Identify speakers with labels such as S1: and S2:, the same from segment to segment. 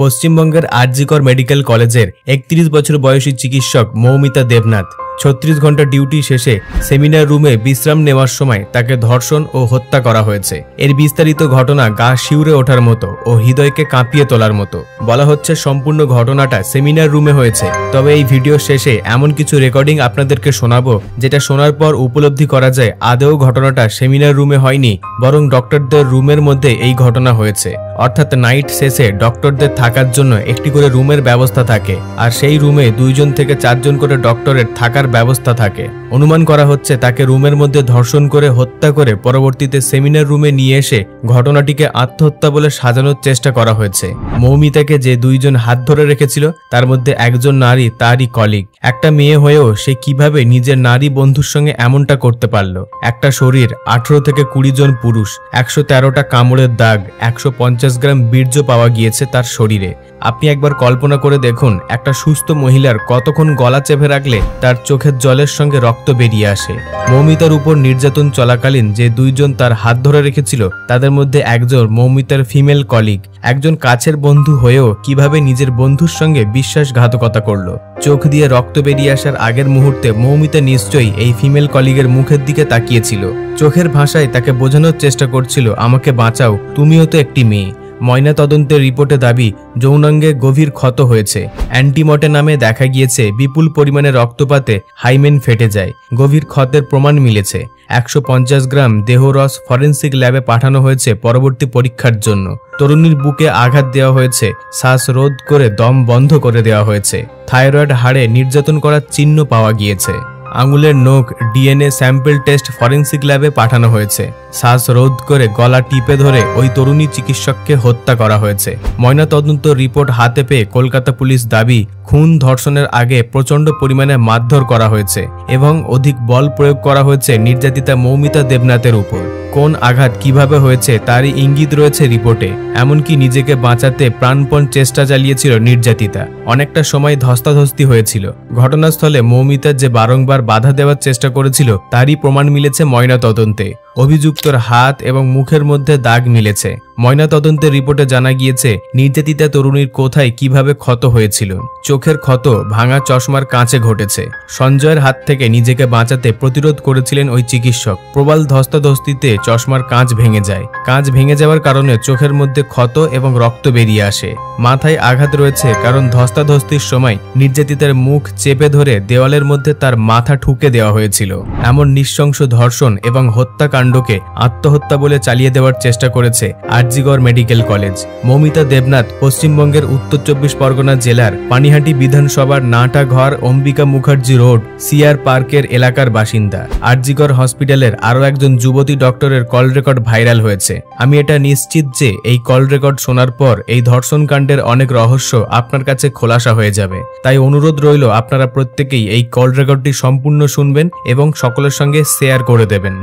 S1: পশ্চিমবঙ্গের আরজিকর মেডিকেল কলেজের ৩১ বছর বয়সী চিকিৎসক মৌমিতা দেবনাথ ৩৬ ঘন্টা ডিউটি শেষে সেমিনার রুমে বিশ্রাম নেওয়ার সময় তাকে ধর্ষণ ও হত্যা করা হয়েছে। এর বিস্তারিত ঘটনা গা শিউরে ওঠার মতো ও হৃদয়কে কাঁপিয়ে তোলার মতো। বলা হচ্ছে সম্পূর্ণ ঘটনাটা সেমিনার রুমে হয়েছে। তবে এই ভিডিও শেষে এমন কিছু রেকর্ডিং আপনাদেরকে শোনাবো যেটা শোনার পর উপলব্ধি করা যায় আদৌ ঘটনাটা সেমিনার রুমে হয়নি, বরং ডক্টরদের রুমের মধ্যে এই ঘটনা হয়েছে। অর্থাৎ নাইট শেষে ডক্টরদের থাকার জন্য একটি করে রুমের ব্যবস্থা থাকে, আর সেই রুমে 2 থেকে 4 জন করে ডক্টরের থাকার ব্যবস্থা থাকে। অনুমান করা হচ্ছে তাকে রুমের মধ্যে ধর্ষণ করে হত্যা করে পরবর্তীতে সেমিনার রুমে নিয়ে এসে ঘটনাটিকে আত্মহত্যা বলে সাজানোর চেষ্টা করা হয়েছে। মৌমিতাকে যে 2 জন হাত ধরে রেখেছিল তার মধ্যে একজন নারী তারই কলিগ। একটা মেয়ে হয়েও সে কিভাবে নিজের নারী বন্ধুর সঙ্গে এমনটা করতে পারল? একটা শরীর, 18 থেকে 20 জন পুরুষ, 113টা কামড়ের দাগ, 150 গ্রাম বীর্য পাওয়া গিয়েছে তার শরীরে। আপনি একবার কল্পনা করে দেখুন, একটা সুস্থ মহিলার কতক্ষণ গলা চেপে রাখলে তার চোখের জলের সঙ্গে রক্ত বেরিয়ে আসে। মৌমিতার উপর নির্যাতন চলাকালীন যে 2 জন তার হাত ধরে রেখেছিল তাদের মধ্যে একজন মৌমিতার ফিমেল কলিগ। একজন কাছের বন্ধু হয়েও কিভাবে নিজের বন্ধুর সঙ্গে বিশ্বাসঘাতকতা করলো? চোখ দিয়ে রক্ত বেরিয়ে আসার আগের মুহূর্তে মৌমিতা নিশ্চয়ই এই ফিমেল কলিগের মুখের দিকে তাকিয়েছিল। চোখের ভাষায় তাকে বোঝানোর চেষ্টা করছিল, আমাকে বাঁচাও, তুমিও তো একটি মেয়ে। ময়না তদন্তের রিপোর্টে দাবি যৌনাঙ্গে গভীর ক্ষত হয়েছে। অ্যান্টিমটে নামে দেখা গিয়েছে বিপুল পরিমাণে রক্তপাতে হাইমেন ফেটে যায়। গভীর ক্ষতের প্রমাণ মিলেছে। 150 গ্রাম দেহরস ফরেন্সিক ল্যাবে পাঠানো হয়েছে পরবর্তী পরীক্ষার জন্য। তরুণীর বুকে আঘাত দেওয়া হয়েছে, শ্বাসরোধ করে দম বন্ধ করে দেওয়া হয়েছে। থাইরয়েড হাড়ে নির্যাতন করার চিহ্ন পাওয়া গিয়েছে। আঙুলের নখ ডিএনএ স্যাম্পল টেস্ট ফরেন্সিক ল্যাবে পাঠানো হয়েছে। শ্বাসরোধ করে গলা টিপে ধরে ওই তরুণী চিকিৎসককে হত্যা করা হয়েছে। ময়নাতদন্ত রিপোর্ট হাতে পেয়ে কলকাতা পুলিশ দাবি খুন ধর্ষণের আগে প্রচণ্ড পরিমাণে মারধর করা হয়েছে এবং অধিক বল প্রয়োগ করা হয়েছে নির্যাতিতা মৌমিতা দেবনাথের উপর। কোন আঘাত কিভাবে হয়েছে তারই ইঙ্গিত রয়েছে রিপোর্টে। এমনকি নিজেকে বাঁচাতে প্রাণপণ চেষ্টা চালিয়েছিল নির্যাতিতা। অনেকটা সময় ধস্তাধস্তি হয়েছিল। ঘটনাস্থলে মৌমিতার যে বারংবার বাধা দেওয়ার চেষ্টা করেছিল তারই প্রমাণ মিলেছে ময়নাতদন্তে। অভিযুক্তর হাত এবং মুখের মধ্যে দাগ মিলেছে। ময়নাতদন্তের রিপোর্টে জানা গিয়েছে নির্যাতিতা তরুণীর কোথায় কিভাবে ক্ষত হয়েছিল। চোখের ক্ষত ভাঙা চশমার কাঁচে ঘটেছে। সঞ্জয়ের হাত থেকে নিজেকে বাঁচাতে প্রতিরোধ করেছিলেন ওই চিকিৎসক। প্রবল ধস্তাধস্তিতে চশমার কাঁচ ভেঙে যায়। কাঁচ ভেঙে যাওয়ার কারণে চোখের মধ্যে ক্ষত এবং রক্ত বেরিয়ে আসে। মাথায় আঘাত রয়েছে কারণ ধস্তাধস্তির সময় নির্যাতিতার মুখ চেপে ধরে দেওয়ালের মধ্যে তার মাথা ঠুকে দেওয়া হয়েছিল। এমন নৃশংস ধর্ষণ এবং হত্যাকাণ্ডকে আত্মহত্যা বলে চালিয়ে দেওয়ার চেষ্টা করেছে আরজিকর মেডিকেল কলেজ। মৌমিতা দেবনাথ পশ্চিমবঙ্গের উত্তর 24 পরগনা জেলার পানিহাটি বিধানসভার নাটাঘর অম্বিকা মুখার্জি রোড সিআর পার্কের এলাকার বাসিন্দা। আরজিকর হসপিটালের আরও একজন যুবতী ডক্টরের কল রেকর্ড ভাইরাল হয়েছে। আমি এটা নিশ্চিত যে এই কল রেকর্ড শোনার পর এই ধর্ষণ কাণ্ডের অনেক রহস্য আপনার কাছে খোলাসা হয়ে যাবে। তাই অনুরোধ রইল আপনারা প্রত্যেকেই এই কল রেকর্ডটি সম্পূর্ণ শুনবেন এবং সকলের সঙ্গে শেয়ার করে দেবেন।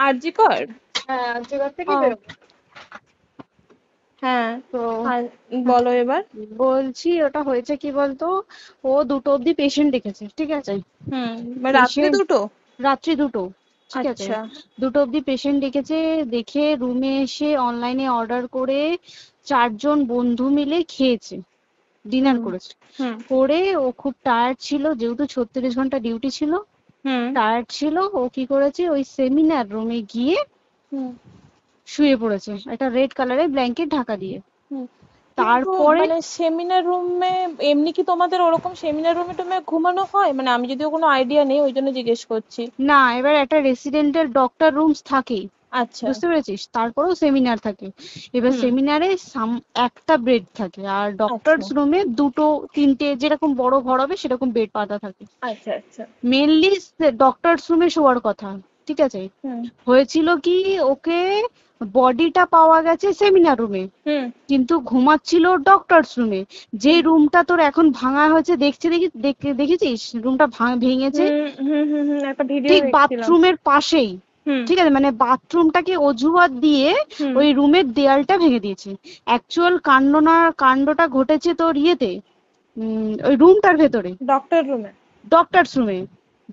S2: আরজিকর?
S3: হ্যাঁ, আরজিকর থেকে বেরোবো।
S2: হ্যাঁ, তো বলো এবার।
S3: বলছি ওটা হয়েছে কি বলতো, ও 2টো অবধি পেশেন্ট দেখেছে, ঠিক আছে?
S2: রাত্রি 2টো?
S3: রাত্রি 2টো, ঠিক আছে। 2টো অবধি পেশেন্ট দেখেছে। দেখে রুমে এসে অনলাইনে অর্ডার করে 4 জন বন্ধু মিলে খেয়েছে, ডিনার করেছে। করে ও খুব টায়ার্ড ছিল, যেহেতু 36 ঘন্টা ডিউটি ছিল, টায়ার্ড ছিল। ও কি করেছে, ওই সেমিনার রুমে গিয়ে শুয়ে পড়েছে একটা রেড কালারের ব্ল্যাঙ্কেট ঢাকা দিয়ে। তারপরে
S2: মানে সেমিনার রুমে এমনি কি তোমাদের ওরকম সেমিনার রুমে টুমে ঘুমানো হয়? মানে আমি যদিও কোনো আইডিয়া নেই, ওই জন্য জিজ্ঞেস করছি।
S3: না, এবার একটা রেসিডেন্টাল ডক্টর রুমস থাকে,
S2: আচ্ছা,
S3: বুঝতে পেরেছিস? তারপরেও সেমিনার থাকে। এবার সেমিনারে একটা বেড থাকে, আর ডক্টরস রুমে 2টো 3টে যেরকম বড় ঘর হবে সেরকম বেড পাতা থাকে।
S2: আচ্ছা আচ্ছা।
S3: মেনলি ডক্টরস রুমে শোয়ার কথা, ঠিক আছে? হয়েছিল কি, ওকে বডিটা পাওয়া গেছে সেমিনার রুমে, কিন্তু ঘুমাচ্ছিল ডক্টরস রুমে। যে রুমটা তোর এখন ভাঙা হয়েছে, দেখেছিস রুমটা ভেঙেছে ঠিক বাথরুমের পাশেই, ঠিক আছে? মানে বাথরুমটাকে অজুহাত দিয়ে ওই রুমের দেয়ালটা ভেঙে দিয়েছে। অ্যাকচুয়াল কাণ্ডটা ঘটেছে তোর ইয়েতে, ওই রুমটার ভেতরে, ডক্টরস রুমে।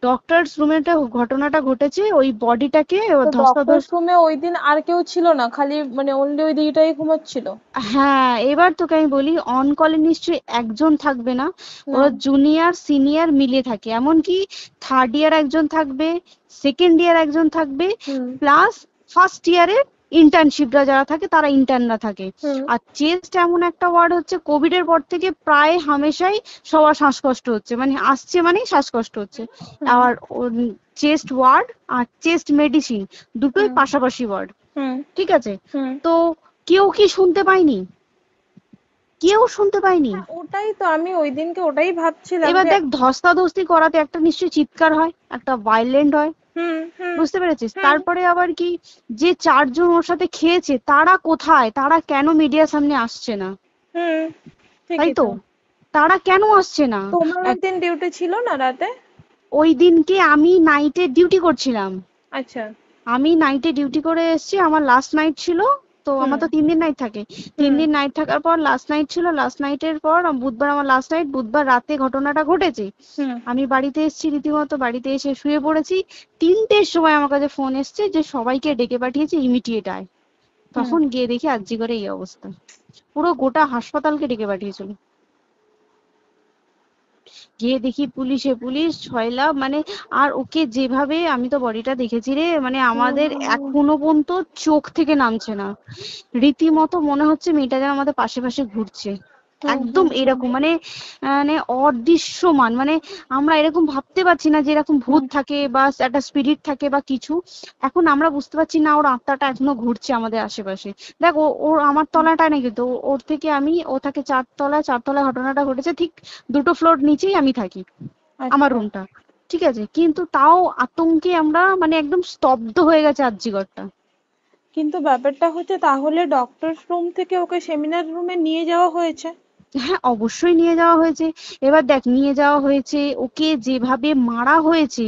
S3: ডক্টরস রুমে ঘটনাটা ঘটেছে, ওই বডিটাকে
S2: ডক্টরস রুমে ওই দিন আর কেউ ছিল না, খালি মানে অনলি ওই দিদিটাই ঘুমাচ্ছিল?
S3: হ্যাঁ, এবার তোকে আমি বলি, অন কলে নিশ্চয়ই একজন থাকবে না, ওরা জুনিয়র সিনিয়র মিলে থাকে, এমনকি থার্ড ইয়ার একজন থাকবে, সেকেন্ড ইয়ার একজন থাকবে, প্লাস ফার্স্ট ইয়ারের ইন্টার্নশিপরা যারা থাকে তারা ইন্টার্নরা থাকে। আর চেস্ট এমন একটা ওয়ার্ড হচ্ছে, কোভিড এর পর থেকে প্রায় হামেশাই সবার শ্বাসকষ্ট হচ্ছে, মানে আসছে মানেই শ্বাসকষ্ট হচ্ছে। আর চেস্ট ওয়ার্ড আর চেস্ট মেডিসিন দুটোই পাশাপাশি ওয়ার্ড, ঠিক আছে? তো কেউ কি শুনতে পায়নি? কেউ শুনতে পায়নি।
S2: ওটাই তো আমি ওই দিনকে ওটাই ভাবছিলাম।
S3: এবার দেখ, ধস্তাধস্তি করাতে একটা নিশ্চয়ই চিৎকার হয়, একটা ভায়োলেন্ট হয়, বুঝতে পেরেছিস? তারপরে আবার কি, যে 4 জন ওর সাথে খেয়েছে তারা কোথায়, তারা কেন মিডিয়ার সামনে আসছে না? তাই তো, তারা কেন আসছে না?
S2: তোমার ওই দিন ডিউটি ছিল না রাতে?
S3: ওই দিনকে আমি নাইটে ডিউটি করছিলাম।
S2: আচ্ছা।
S3: আমি নাইটে ডিউটি করে এসেছি, আমার লাস্ট নাইট ছিল তো। আমার তো 3 দিন নাইট থাকে, 3 দিন নাইট থাকার পর লাস্ট নাইট ছিল, লাস্ট নাইটের পর বুধবার আমার লাস্ট নাইট। বুধবার রাতে ঘটনাটা ঘটেছে, আমি বাড়িতে এসেছি, রীতিমতো বাড়িতে এসে শুয়ে পড়েছি। 3টের সময় আমার কাছে ফোন এসছে যে সবাইকে ডেকে পাঠিয়েছে, ইমিডিয়েট আয়। তখন গিয়ে দেখি আরজি করে এই অবস্থা, পুরো গোটা হাসপাতালকে ডেকে পাঠিয়েছিল। গিয়ে দেখি পুলিশ ছয়লা, মানে আর ওকে যেভাবে, আমি তো বডিটা দেখেছি রে, মানে আমাদের এখনো পর্যন্ত চোখ থেকে নামছে না, রীতিমতো মনে হচ্ছে মেয়েটা যেন আমাদের পাশে পাশে ঘুরছে, একদম এরকম, মানে মানে অদৃশ্যমান, মানে আমরা এরকম ভাবতে পারছি না যে এরকম ভূত থাকে বা একটা স্পিরিট থাকে বা কিছু। এখন আমরা বুঝতে পারছি না ওর আত্মাটা এখনো ঘুরছে আমাদের আশেপাশে। দেখ, ওর আমার তলাটা নেই, কিন্তু ওর থেকে ও থাকে 4তলায় ঘটনাটা ঘটেছে, ঠিক 2টো ফ্লোর নিচেই আমি থাকি, আমার রুমটা, ঠিক আছে? কিন্তু তাও আতঙ্কে আমরা মানে একদম স্তব্ধ হয়ে গেছে আরজিগরটা।
S2: কিন্তু ব্যাপারটা হচ্ছে, তাহলে ডক্টরস রুম থেকে ওকে সেমিনার রুমে নিয়ে যাওয়া হয়েছে?
S3: হ্যাঁ, অবশ্যই নিয়ে যাওয়া হয়েছে। এবার দেখ, নিয়ে যাওয়া হয়েছে, ওকে যেভাবে মারা হয়েছে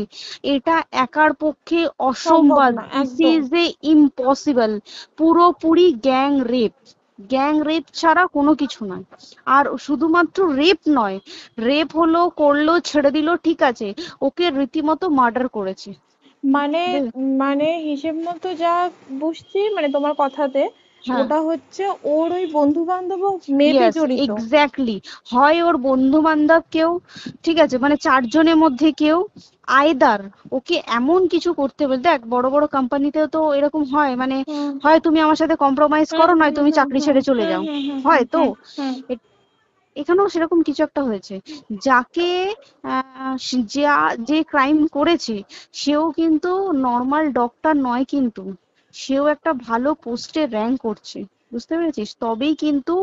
S3: এটা একার পক্ষে অসম্ভব, দিস ইজ এ ইম্পসিবল, পুরোপুরি গ্যাং রেপ ছাড়া কোনো কিছু নয়। আর শুধুমাত্র রেপ নয়, রেপ হলো, করলো, ছেড়ে দিল, ঠিক আছে, ওকে রীতিমতো মার্ডার করেছে।
S2: মানে মানে হিসেব মতো যা বুঝছি, মানে তোমার কথাতে, ওটা হচ্ছে ওর ওই বন্ধু বান্ধব মেবি জড়িত।
S3: এক্স্যাক্টলি, হয় ওর বন্ধু বান্ধব কেউ, ঠিক আছে, মানে 4 জনের মধ্যে কেউ, আইদার ওকে এমন কিছু করতে বলতে। দেখ, বড় বড় কোম্পানিতেও তো এরকম হয়, মানে হয় তুমি আমার সাথে কম্প্রোমাইজ করো, নয় তুমি চাকরি ছেড়ে চলে যাও, হয় তো। এখানেও সেরকম কিছু একটা হয়েছে। যাকে যে ক্রাইম করেছে সেও কিন্তু নর্মাল ডক্টর নয়, কিন্তু সেও একটা ভালো পোস্টে র্যাঙ্ক করছে, বুঝতে পেরেছিস? তবেই কিন্তু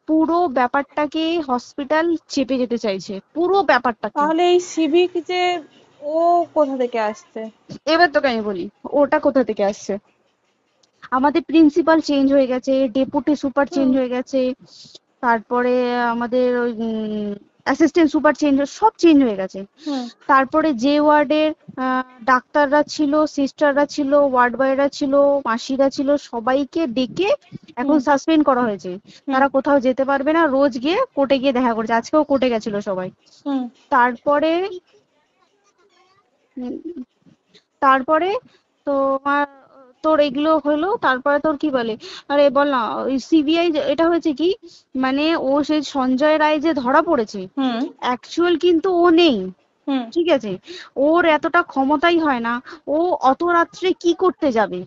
S3: পুরো ব্যাপারটাকে হসপিটাল চেপে যেতে চাইছে, পুরো ব্যাপারটা।
S2: তাহলে এই সিভিক যে ও কোথা থেকে আসছে?
S3: এবার তোকে আমি বলি ওটা কোথা থেকে আসছে। আমাদের প্রিন্সিপাল চেঞ্জ হয়ে গেছে, ডেপুটি সুপার চেঞ্জ হয়ে গেছে, তারপরে আমাদের ওই অ্যাসিস্ট্যান্ট সুপার চেঞ্জ, সব চেঞ্জ হয়ে গেছে। তারপরে যে ওয়ার্ডের ডাক্তাররা ছিল, সিস্টাররা ছিল, ওয়ার্ড বয়রা ছিল, মাসিরা ছিল, সবাইকে ডেকে এখন সাসপেন্ড করা হয়েছে। তারা কোথাও যেতে পারবে না, রোজ গিয়ে কোর্টে গিয়ে দেখা করছে, আজকেও কোর্টে গেছিল সবাই। তারপরে তোর এগুলো হলো, তারপরে তোর কি বলে, আরে বল না, ওই সিবিআই এটা হয়েছে কি, মানে ও সেই সঞ্জয় রায় যে ধরা পড়েছে, অ্যাকচুয়াল কিন্তু ও নেই, ঠিক আছে? ওর এতটা ক্ষমতাই হয় না, ও অত রাত্রে কি করতে যাবে?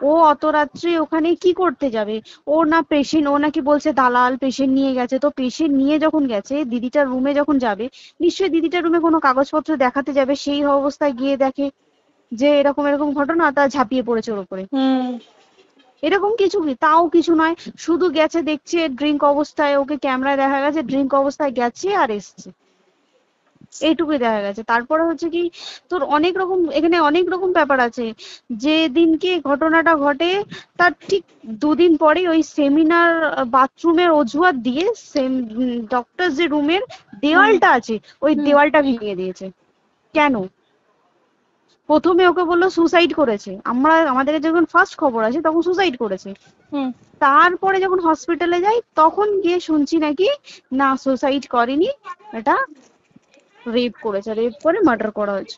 S3: ও অত রাত্রে ওখানে কি করতে যাবে? ও না পেশেন্ট, ও নাকি বলছে দালাল পেশেন্ট নিয়ে গেছে, তো পেশেন্ট নিয়ে যখন গেছে দিদিটার রুমে যখন যাবে, নিশ্চয়ই দিদিটার রুমে কোনো কাগজপত্র দেখাতে যাবে, সেই অবস্থায় গিয়ে দেখে যে এরকম এরকম ঘটনা, তা ঝাঁপিয়ে পড়েছে ওর উপরে। এরকম কিছু কি, তাও কিছু নয়, শুধু গেছে, দেখছে ড্রিঙ্ক অবস্থায়, ওকে ক্যামেরায় দেখা গেছে ড্রিঙ্ক অবস্থায় গেছে আর এসছে, এইটুকুই দেখা গেছে। তারপরে হচ্ছে কি, তোর অনেক রকম, এখানে অনেক রকম ব্যাপার আছে। যে দিনকে ঘটনাটা ঘটে তার ঠিক 2 দিন পরে ওই সেমিনার বাথরুমের অজুহাত দিয়ে ডক্টর যে রুমের দেওয়ালটা আছে ওই দেওয়ালটা ভেঙে দিয়েছে। কেন? প্রথমে ওকে বললো সুসাইড করেছে, আমাদের যখন ফার্স্ট খবর আছে তখন সুসাইড করেছে। তারপরে যখন হসপিটালে যাই তখন গিয়ে শুনছি নাকি না, সুসাইড করেনি, এটা রেপ করেছে, রেপ করে মার্ডার করা হয়েছে।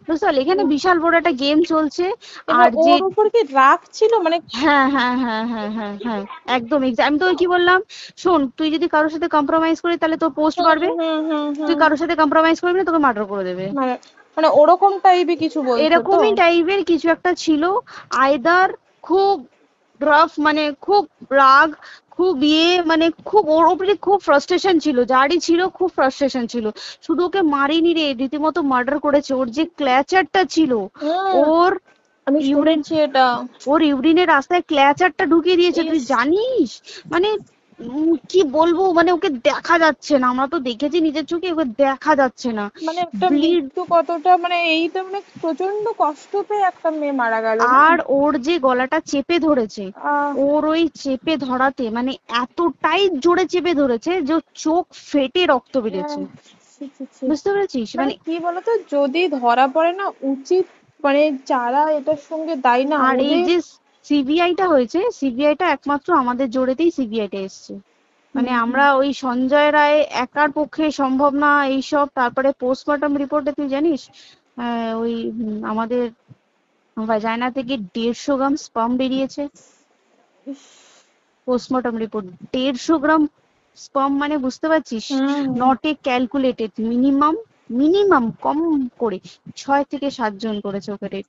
S3: বুঝতে পারলি, এখানে বিশাল বড় একটা গেম চলছে। আর যে
S2: ওর উপর কি রাগ ছিল মানে?
S3: হ্যাঁ হ্যাঁ হ্যাঁ হ্যাঁ হ্যাঁ হ্যাঁ একদম। আমি তোকে কি বললাম, শোন, তুই যদি কারোর সাথে কম্প্রোমাইজ করিস তাহলে তোর পোস্ট বাড়বে, তুই কারোর সাথে কম্প্রোমাইজ করবি না তোকে মার্ডার করে দেবে।
S2: মানে ওরকম টাইপের কিছু বলছো?
S3: এরকমই টাইপের কিছু একটা ছিল। আইদার খুব রাফ, মানে খুব রাগ, খুব মানে খুব ওর উপরে খুব ফ্রাস্ট্রেশন ছিল, যারই ছিল খুব ফ্রাস্ট্রেশন ছিল। শুধু ওকে মারিনি রে, রীতিমতো মার্ডার করেছে। ওর যে ক্ল্যাচারটা ছিল, ওর
S2: আমি শুনেছি এটা,
S3: ওর ইউরিনের রাস্তায় ক্ল্যাচারটা ঢুকিয়ে দিয়েছে, তুই জানিস? মানে কি বলবো, মানে ওকে দেখা যাচ্ছে না, আমরা তো দেখেছি নিজের চোখে, ওকে দেখা যাচ্ছে না।
S2: মানে একটা মৃত্যু কতটা, মানে এই তো মানে প্রচন্ড কষ্ট পেয়ে একটা মেয়ে মারা গেল।
S3: আর ওর যে গলাটা চেপে ধরেছে, ওর ওই চেপে ধরাতে মানে এতটাই জোরে চেপে ধরেছে যে চোখ ফেটে রক্ত বেরিয়েছে। বুঝতে পেরেছিস? মানে
S2: কি বলতো, যদি ধরা পড়ে না, উচিত মানে যারা এটার সঙ্গে দায়ী না।
S3: আর এই যে সিবিআইটা হয়েছে, সিবিআইটা একমাত্র আমাদের জোরেতেই সিবিআইটা এসছে। মানে আমরা ওই সঞ্জয় রায় একার পক্ষে সম্ভব না এইসব। তারপরে পোস্টমর্টম রিপোর্টে তুই জানিস ওই আমাদের ভাজাইনা থেকে 150 গ্রাম স্পার্ম বেরিয়েছে। পোস্টমর্টম রিপোর্ট 150 গ্রাম স্পার্ম, মানে বুঝতে পারছিস? নট এ ক্যালকুলেটেড, মিনিমাম কম করে 6 থেকে 7 জন করেছে ওকে রেপ।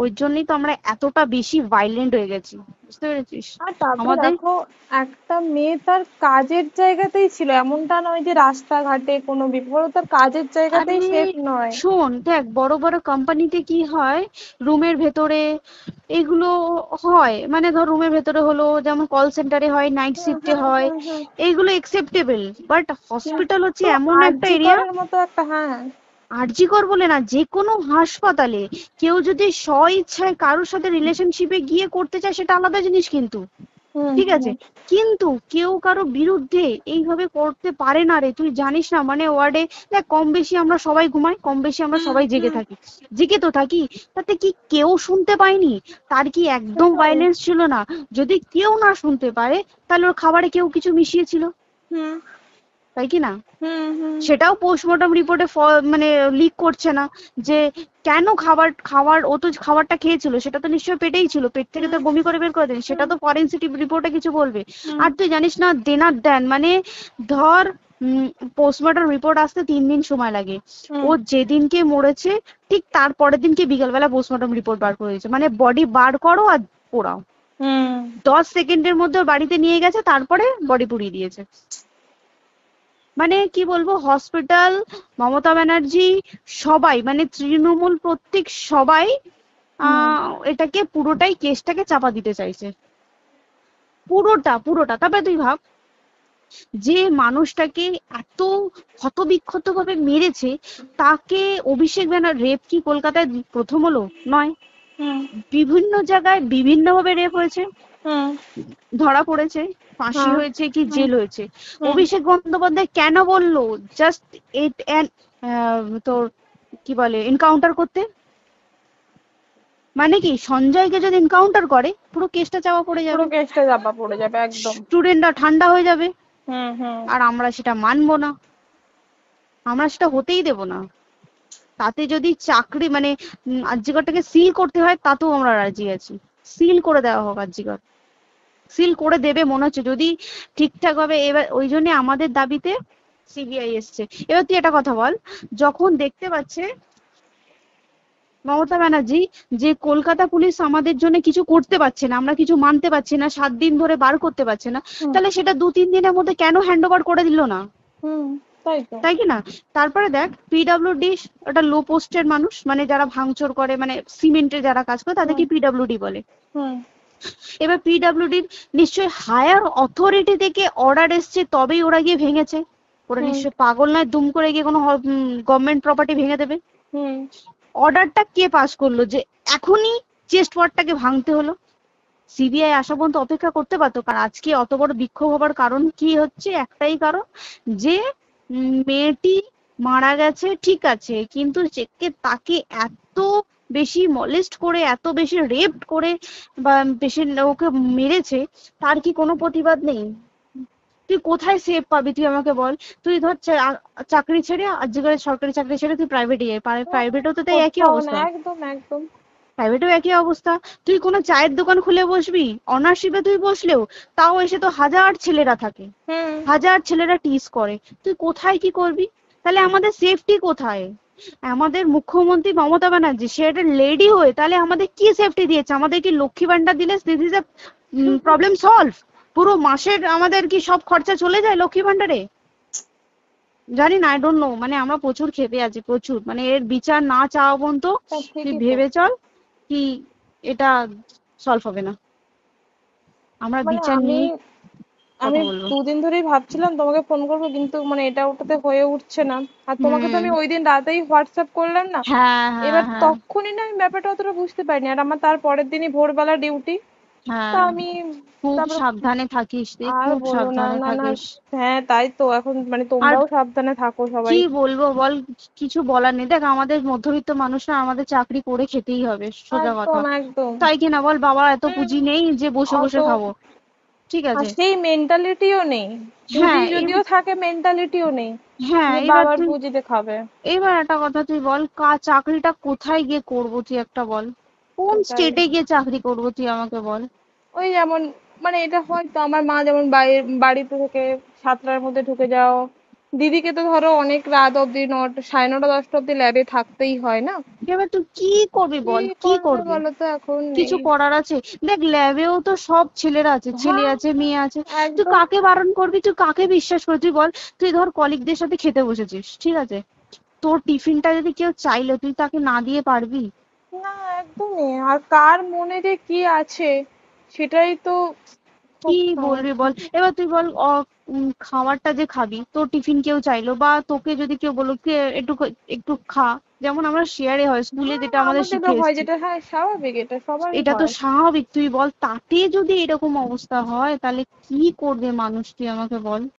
S3: ওই জন্যই তো আমরা এতটা বেশি ভাইলেন্ট হয়ে গেছি, বুঝতে পেরেছিস?
S2: আমাদের একটা মেয়ে তার কাজের জায়গাতেই ছিল, এমনটা নয় যে রাস্তাঘাটে কোনো বিপদ, তার কাজের জায়গাতেই সেফ নয়।
S3: শোন দেখ, বড় বড় কোম্পানিতে কি হয়, রুমের ভেতরে এগুলো হয়, মানে ধর রুমের ভেতরে হলো, যেমন কল সেন্টারে হয়, নাইট শিফটে হয়, এইগুলো একসেপ্টেবল। বাট হসপিটাল হচ্ছে এমন একটা এরিয়া,
S2: মতো একটা,
S3: আরজিকর বলে না, যে কোনো হাসপাতালে কেউ যদি স্ব ইচ্ছায় কারোর সাথে রিলেশনশিপে গিয়ে করতে চায় সেটা আলাদা জিনিস, কিন্তু ঠিক আছে, কিন্তু কেউ কারো বিরুদ্ধে এইভাবে করতে পারে না রে। তুই জানিস না, মানে ওয়ার্ডে দেখ, কম বেশি আমরা সবাই ঘুমাই, কম বেশি আমরা সবাই জেগে থাকি, জেগে তো থাকি, তাতে কি কেউ শুনতে পায়নি? তার কি একদম ভায়োলেন্স ছিল না? যদি কেউ না শুনতে পারে তাহলে ওর খাবারে কেউ কিছু মিশিয়েছিল, তাই কি না? সেটাও পোস্টমর্টম রিপোর্টে মানে লিক করছে না যে কেন খাবার ও তো খাবারটা খেয়েছিল, সেটা তো নিশ্চয়ই পেটেই ছিল, পেট থেকে তো বমি করে বের করে দেন, সেটা তো ফরেনসিক রিপোর্টে কিছু বলবে। আর তুই জানিস না, দেন মানে ধর পোস্টমর্টম রিপোর্ট আসতে 3 দিন সময় লাগে। ও যেদিনকে মরেছে ঠিক তার পরের দিনকে বিকালবেলা পোস্টমর্টম রিপোর্ট বার করে দিয়েছে, মানে বডি বার করো আর পোড়াও। 10 সেকেন্ডের মধ্যে বাড়িতে নিয়ে গেছে, তারপরে বডি পুড়িয়ে দিয়েছে। মানে কি বলবো, হসপিটাল, মমতা ব্যানার্জি, সবাই, মানে তৃণমূল প্রত্যেক সবাই এটাকে পুরোটাই কেসটাকে চাপা দিতে চাইছে, পুরোটা। তারপরে তুই ভাব, যে মানুষটাকে এত ক্ষতবিক্ষত ভাবে মেরেছে, তাকে অভিষেক ব্যানার রেপ কি কলকাতায় প্রথম হলো? নয়, বিভিন্ন জায়গায় বিভিন্ন ভাবে রেপ হয়েছে, ধরা পড়েছে, ফাঁসি হয়েছে কি জেল হয়েছে। অভিষেক বন্দ্যোপাধ্যায় কেন বললো জাস্ট তোর কি বলে এনকাউন্টার করতে? মানে কি, সঞ্জয়কে যদি এনকাউন্টার করে পুরো কেসটা চাপা পড়ে যাবে, একদম স্টুডেন্টরা ঠান্ডা হয়ে যাবে। আর আমরা সেটা মানবো না, আমরা সেটা হতেই দেব না। তাতে যদি চাকরি মানে আরজিকরটাকে সিল করতে হয় তাতেও আমরা রাজি আছি, সিল করে দেওয়া হোক, আরজিকর সিল করে দেবে মনে হচ্ছে যদি ঠিকঠাক ভাবে। এবার ওই জন্য আমাদের দাবিতে সিবিআই এসছে। এবার তুই একটা কথা বল, যখন দেখতে পাচ্ছে মমতা ব্যানার্জি যে কলকাতা পুলিশ আমাদের জন্য কিছু করতে পারছে না, আমরা কিছু মানতে পারছি না, 7 দিন ধরে বার করতে পারছে না, তাহলে সেটা 2-3 দিনের মধ্যে কেন হ্যান্ড ওভার করে দিল না? তাই কি না? তারপরে দেখ, পিডব্লিউডি ওটা লো পোস্টের মানুষ, মানে যারা ভাঙচুর করে, মানে সিমেন্টের যারা কাজ করে তাদেরকে পিডব্লিউডি বলে। এবার পিডব্লিউডির নিশ্চয়ই হায়ার অথরিটি থেকে অর্ডার এসছে তবেই ওরা গিয়ে ভেঙেছে। ওরা নিশ্চয়ই পাগল নয় দুম করে গিয়ে কোনো গভর্নমেন্ট প্রপার্টি ভেঙে দেবে। অর্ডারটা কে পাস করলো যে এখনই চেস্ট ওয়ার্ডটাকে ভাঙতে হলো? সিবিআই আসা পর্যন্ত অপেক্ষা করতে পারতো। কারণ আজকে অত বড় বিক্ষোভ হবার কারণ কি হচ্ছে? একটাই কারণ, যে মেয়েটি মারা গেছে ঠিক আছে, কিন্তু তাকে এত বেশি মলেস্ট করে, এত বেশি রেপ করে বা বেশি ওকে মেরেছে, তার কি কোনো প্রতিবাদ নেই? তুই কোথায় সেফ পাবি তুই আমাকে বল। তুই ধর চাকরি ছেড়ে আজকে সরকারি চাকরি ছেড়ে তুই প্রাইভেটে যাই, প্রাইভেটেও তো তাই একই
S2: কোথাও না,
S3: অবস্থা,
S2: একদম একদম।
S3: প্রাইভেটেও একই অবস্থা। তুই কোনো চায়ের দোকান খুলে বসবি, অনার্সশিপে তুই বসলেও তাও এসে তো হাজার ছেলেরা থাকে, হাজার ছেলেরা টিজ করে, তুই কোথায় কি করবি? তাহলে আমাদের সেফটি কোথায়? আমাদের মুখ্যমন্ত্রী মমতা ব্যানার্জি সে একটা লেডি হয়ে তাহলে আমাদের কি সেফটি দিয়েছে? আমাদের কি লক্ষ্মী ভান্ডার দিলে this is a problem solve? পুরো মাসের আমাদের কি সব খরচা চলে যায় লক্ষ্মী ভান্ডারে? জানি না, আই ডোন্ট নো, মানে আমরা প্রচুর ক্ষেপে আছি, প্রচুর, মানে এর বিচার না চাওয়া পর্যন্ত তুই ভেবে চল কি এটা সলভ হবে না। আমরা
S2: মানে
S3: বিচার নিয়ে
S2: আমি দুদিন ধরেই ভাবছিলাম তোমাকে ফোন করবো, কিন্তু মানে এটা ওটাতে হয়ে উঠছে না। আর তোমাকে তো আমি ওই দিন রাতেই হোয়াটসঅ্যাপ করলাম না, এবার তখনই না আমি ব্যাপারটা অতটা বুঝতে পারিনি। আর আমার তার পরের দিনই ভোরবেলা ডিউটি, তা আমি
S3: খুব সাবধানে থাকিস,
S2: আর
S3: খুব
S2: বলো না,
S3: সাবধানে
S2: না না,
S3: থাকিস।
S2: হ্যাঁ তাই তো, এখন মানে তোমরাও সাবধানে থাকো সবাই।
S3: কি বলবো বল, কিছু বলার নেই। দেখ আমাদের মধ্যবিত্ত মানুষরা আমাদের চাকরি করে খেতেই হবে, সোজা কথা,
S2: একদম
S3: তাই কিনা বল? বাবার এত পুঁজি নেই যে বসে বসে খাবো, ঠিক আছে?
S2: সেই মেন্টালিটিও নেই, পুঁজি যদিও থাকে মেন্টালিটিও নেই।
S3: হ্যাঁ,
S2: বাবার পুঁজিতে খাবে।
S3: এবার একটা কথা তুই বল, চাকরিটা কোথায় গিয়ে করবো তুই একটা বল? কোন স্টেটে গিয়ে চাকরি করবো তুই আমাকে বল?
S2: ওই যেমন মানে এটা হয়তো আমার মা যেমন বাড়িতে থেকে 7টার মধ্যে ঢুকে যাও, দিদিকে তো ধরো অনেক রাত অব্দি 9টা 10টা অব্দি ল্যাবে থাকতেই হয় না।
S3: এবার তুই কি করবি বল, কি করবি?
S2: বলো তো, এখন
S3: কিছু করার আছে? দেখ ল্যাবেও তো সব ছেলেরা আছে, ছেলে আছে মেয়ে আছে, তুই কাকে বারণ করবি? তুই কাকে বিশ্বাস করবি? তুই বল, তুই ধর কলিগদের সাথে খেতে বসেছিস, ঠিক আছে, তোর টিফিনটা যদি কেউ চাইলো তুই তাকে না দিয়ে পারবি?
S2: না, একদমই। আর কার মনে যে কি আছে সেটাই তো
S3: কি বলবি বল। এবার তুই বল, খাবারটা যে খাবি, তোর টিফিন কেউ চাইলো বা তোকে যদি কেউ বললো একটু একটু খা, যেমন আমরা শেয়ারে হয় স্কুলে যেটা আমাদের শিখে এসেছি,
S2: যেটা হ্যাঁ স্বাভাবিক, এটা সবাই
S3: এটা তো স্বাভাবিক। তুই বল তাতে যদি এরকম অবস্থা হয় তাহলে কি করবে মানুষ, তুই আমাকে বল।